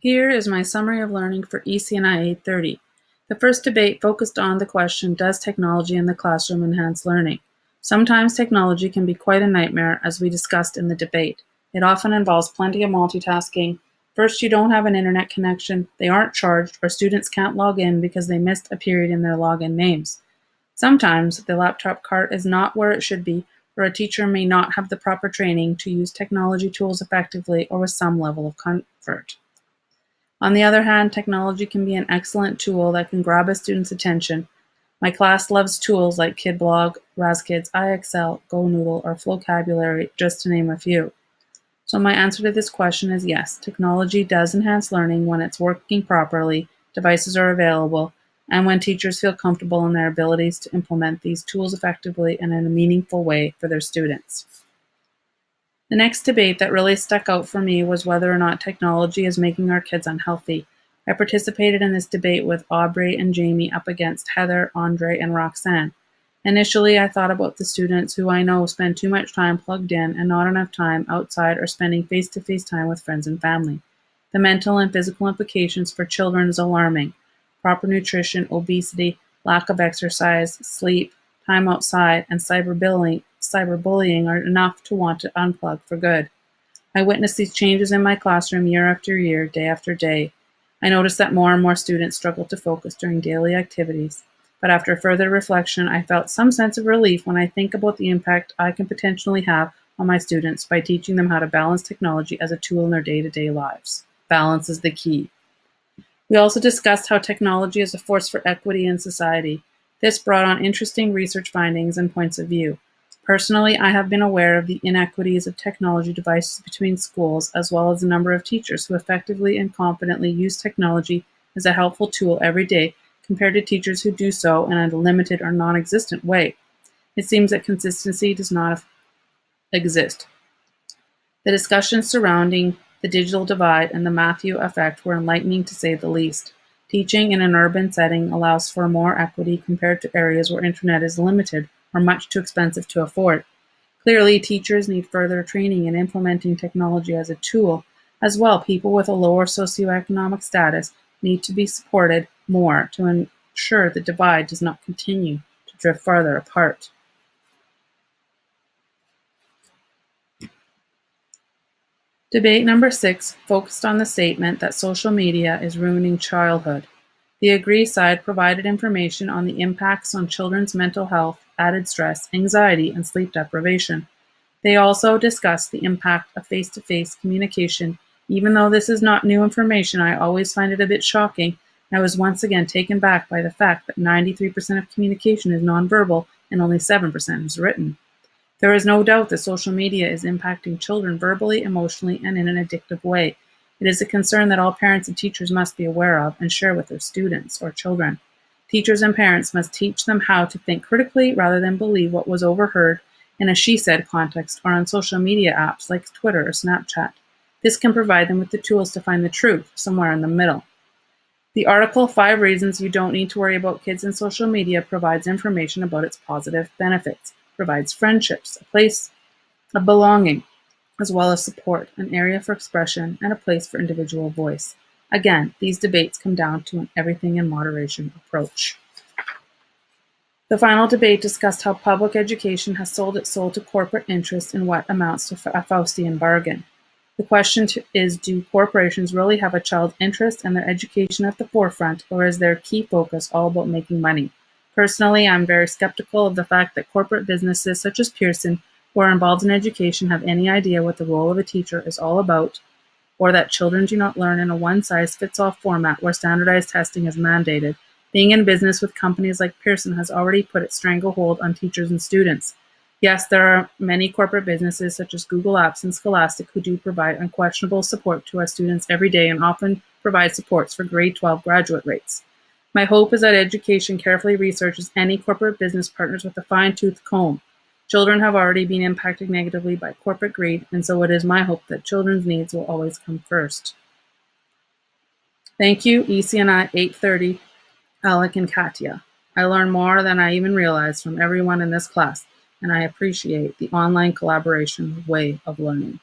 Here is my summary of learning for ECNI 830. The first debate focused on the question, does technology in the classroom enhance learning? Sometimes technology can be quite a nightmare, as we discussed in the debate. It often involves plenty of multitasking. First, you don't have an internet connection, they aren't charged, or students can't log in because they missed a period in their login names. Sometimes the laptop cart is not where it should be, or a teacher may not have the proper training to use technology tools effectively or with some level of comfort. On the other hand, technology can be an excellent tool that can grab a student's attention. My class loves tools like KidBlog, RazKids, iExcel, GoNoodle, or Flocabulary, just to name a few. So my answer to this question is yes, technology does enhance learning when it's working properly, devices are available, and when teachers feel comfortable in their abilities to implement these tools effectively and in a meaningful way for their students. The next debate that really stuck out for me was whether or not technology is making our kids unhealthy. I participated in this debate with Aubrey and Jamie up against Heather, Andre, and Roxanne. Initially, I thought about the students who I know spend too much time plugged in and not enough time outside or spending face-to-face time with friends and family. The mental and physical implications for children is alarming. Proper nutrition, obesity, lack of exercise, sleep, time outside, and cyberbullying are enough to want to unplug for good. I witnessed these changes in my classroom year after year, day after day. I noticed that more and more students struggled to focus during daily activities. But after further reflection, I felt some sense of relief when I think about the impact I can potentially have on my students by teaching them how to balance technology as a tool in their day-to-day lives. Balance is the key. We also discussed how technology is a force for equity in society. This brought on interesting research findings and points of view. Personally, I have been aware of the inequities of technology devices between schools, as well as the number of teachers who effectively and competently use technology as a helpful tool every day compared to teachers who do so in a limited or non-existent way. It seems that consistency does not exist. The discussions surrounding the digital divide and the Matthew effect were enlightening to say the least. Teaching in an urban setting allows for more equity compared to areas where internet is limited or much too expensive to afford. Clearly, teachers need further training in implementing technology as a tool. As well, people with a lower socioeconomic status need to be supported more to ensure the divide does not continue to drift farther apart. Debate number 6 focused on the statement that social media is ruining childhood. The Agree side provided information on the impacts on children's mental health, added stress, anxiety, and sleep deprivation. They also discussed the impact of face-to-face communication. Even though this is not new information, I always find it a bit shocking. I was once again taken back by the fact that 93% of communication is nonverbal and only 7% is written. There is no doubt that social media is impacting children verbally, emotionally, and in an addictive way. It is a concern that all parents and teachers must be aware of and share with their students or children. Teachers and parents must teach them how to think critically rather than believe what was overheard in a she said context or on social media apps like Twitter or Snapchat. This can provide them with the tools to find the truth somewhere in the middle. The article 5 Reasons You Don't Need to Worry About Kids in Social Media provides information about its positive benefits, provides friendships, a place of belonging, as well as support, an area for expression, and a place for individual voice. Again, these debates come down to an everything in moderation approach. The final debate discussed how public education has sold its soul to corporate interests in what amounts to a Faustian bargain. The question is, do corporations really have a child's interest and their education at the forefront, or is their key focus all about making money? Personally, I'm very skeptical of the fact that corporate businesses such as Pearson, who are involved in education, have any idea what the role of a teacher is all about, or that children do not learn in a one-size-fits-all format where standardized testing is mandated. Being in business with companies like Pearson has already put its stranglehold on teachers and students. Yes, there are many corporate businesses such as Google Apps and Scholastic who do provide unquestionable support to our students every day and often provide supports for grade 12 graduate rates. My hope is that education carefully researches any corporate business partners with a fine-tooth comb. Children have already been impacted negatively by corporate greed, and so it is my hope that children's needs will always come first. Thank you, ECNI 830, Alec and Katya. I learned more than I even realized from everyone in this class, and I appreciate the online collaboration way of learning.